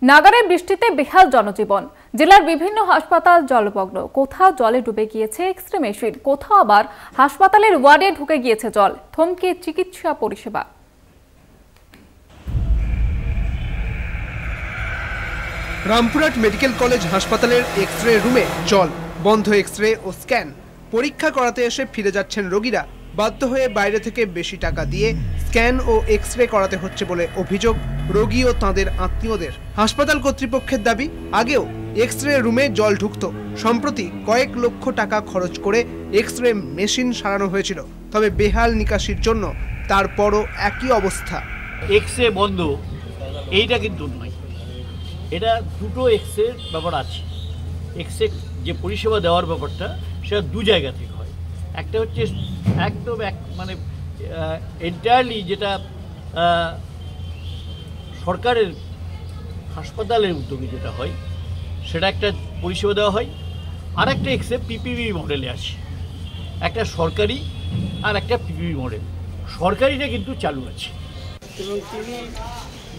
নাগারে বৃষ্টিতে বেহাল জনজীবন। জেলার বিভিন্ন হাসপাতাল জলমগ্ন, কোথাও জলে ডুবে গিয়েছে এক্স-রে মেশিন, কোথাও আবার হাসপাতালের ওয়ার্ডে ঢুকে গিয়েছে জল। থমকে চিকিৎসা পরিষেবা। রামপুরহাট মেডিকেল কলেজ হাসপাতালের এক্স-রে রুমে জল, বন্ধ এক্স-রে ও স্ক্যান। পরীক্ষা করাতে এসে ফিরে যাচ্ছেন রোগীরা। বাধ্য হয়ে বাইরে থেকে বেশি টাকা দিয়ে স্ক্যান ও এক্স-রে করাতে হচ্ছে বলে অভিযোগ রোগী ও তাঁদের আত্মীয়দের। হাসপাতাল কর্তৃপক্ষের দাবি, আগেও এক্স-রে রুমে জল ঢুকত, সম্প্রতি কয়েক লক্ষ টাকা খরচ করে এক্স-রে মেশিন সারানো হয়েছিল, তবে বেহাল নিকাশির জন্য তারপরও একই অবস্থা। এক্স-রে বন্ধ এইটা কিন্তু নয়, এটা দুটো এক্স-রে ব্যাপার আছে। এক্স-রে যে পরিষেবা দেওয়ার ব্যাপারটা সেটা দু জায়গা থেকে হয়। একটা হচ্ছে একদম মানে এন্টায়ারলি যেটা সরকারের হাসপাতালের উদ্যোগে যেটা হয় সেটা একটা পরিষেবা দেওয়া হয়। আর একটা এক্স-রে পিপিপি মডেলে আছে, একটা সরকারি আর একটা পিপিপি মডেল। সরকারিটা কিন্তু চালু আছে এবং তিনি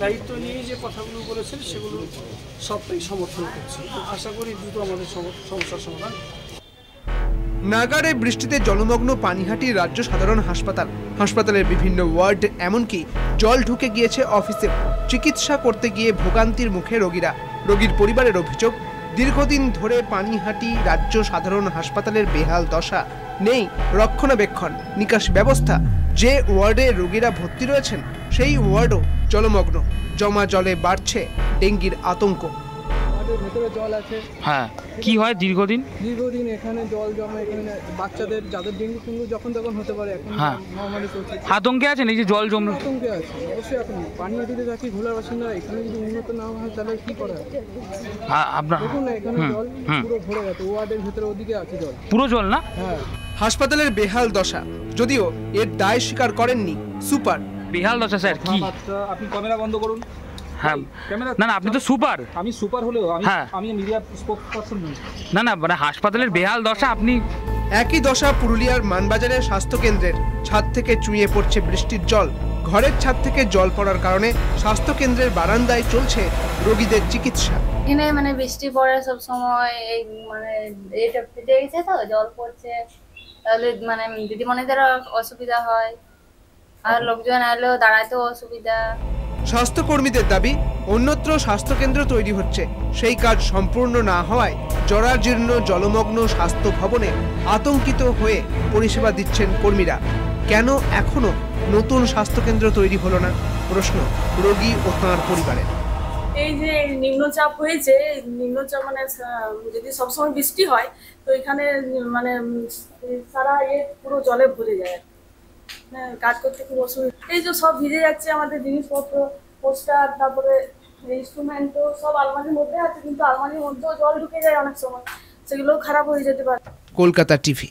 দায়িত্ব নিয়ে যে কথাগুলো বলেছেন সেগুলো সবটাই সমর্থন করছে। আশা করি দ্রুত আমাদের সমস্যার সমাধান। নাগারে বৃষ্টিতে জলমগ্ন পানিহাটি রাজ্য সাধারণ হাসপাতাল। হাসপাতালের বিভিন্ন ওয়ার্ড, এমনকি জল ঢুকে গিয়েছে অফিসে। চিকিৎসা করতে গিয়ে ভোগান্তির মুখে রোগীরা। রোগীর পরিবারের অভিযোগ, দীর্ঘদিন ধরে পানিহাটি রাজ্য সাধারণ হাসপাতালের বেহাল দশা। নেই রক্ষণাবেক্ষণ, নিকাশ ব্যবস্থা। যে ওয়ার্ডে রোগীরা ভর্তি রয়েছেন সেই ওয়ার্ডও জলমগ্ন। জমা জলে বাড়ছে ডেঙ্গির আতঙ্ক। ভেতরে জল আছে। হ্যাঁ, কি হয় দীর্ঘদিন এখানে জল জমা, এখানে বাচ্চাদের যাদের ডেঙ্গু ফেঙ্গু যখন তখন হতে পারে। এখন নরমালি চলছে। আতঙ্কে আছেন এই যে জল জমে? আতঙ্কে আছে অবশ্যই। এখন পানিহাটিতে থাকি, ঘোলার বাসিন্দা। এখানে যদি উন্নত না হয় তাহলে কি করা হয়? আপনার দেখুন না, এখানে জল পুরো ভরে গেছে। ওয়ার্ডের ভেতরে ওদিকে আছে জল, পুরো জল না? হ্যাঁ। হাসপাতালের বেহাল দশা, যদিও এর দায় স্বীকার করেননি সুপার। বেহাল দশা স্যার কি? আপনি ক্যামেরা বন্ধ করুন। হ্যাঁ, না আপনি তো সুপার। আমি সুপার হলেও আমি মিডিয়া স্পোকসপারসন নই। না মানে হাসপাতালের বেহাল দশা আপনি। একই দশা পুরুলিয়ার মানবাজারের স্বাস্থ্যকেন্দ্রের। ছাদ থেকে চুইয়ে পড়ছে বৃষ্টির জল। ঘরের ছাদ থেকে জল পড়ার কারণে স্বাস্থ্যকেন্দ্রের বারান্দায় চলছে রোগীদের চিকিৎসা। এখানে মানে বৃষ্টি পড়ে সব সময়, এই মানে এটা ফেটে গেছে তো জল পড়ছে, তাহলে মানে দিদিমণিদেরও অসুবিধা হয়, আর লোকজন এলেও দাঁড়াতেও অসুবিধা। স্বাস্থ্যকর্মীদের দাবি, অন্যত্র স্বাস্থ্যকেন্দ্র তৈরি হচ্ছে, সেই কাজ সম্পূর্ণ না হওয়ায় জরাজীর্ণ জলমগ্ন স্বাস্থ্য ভবনে আতঙ্কিত হয়ে পরিষেবা দিচ্ছেন কর্মীরা। কেন এখনো নতুন স্বাস্থ্যকেন্দ্র তৈরি হলো না, প্রশ্ন রোগী ও তাঁর পরিবারের। এই যে নিম্নচাপ হয়েছে, নিম্নচাপ মানে যদি সবসময় বৃষ্টি হয় তো এখানে মানে সারা পুরো জলে ভরে যায়। হ্যাঁ, কাজ করতে খুব অসুবিধা। এই যে সব ভিজে যাচ্ছে, আমাদের জিনিসপত্র, পোস্টার, তারপরে ইনস্ট্রুমেন্টও সব আলমারির মধ্যে আছে, কিন্তু আলমারির মধ্যেও জল ঢুকে যায় অনেক সময়, সেগুলোও খারাপ হয়ে যেতে পারে। কলকাতা টিভি।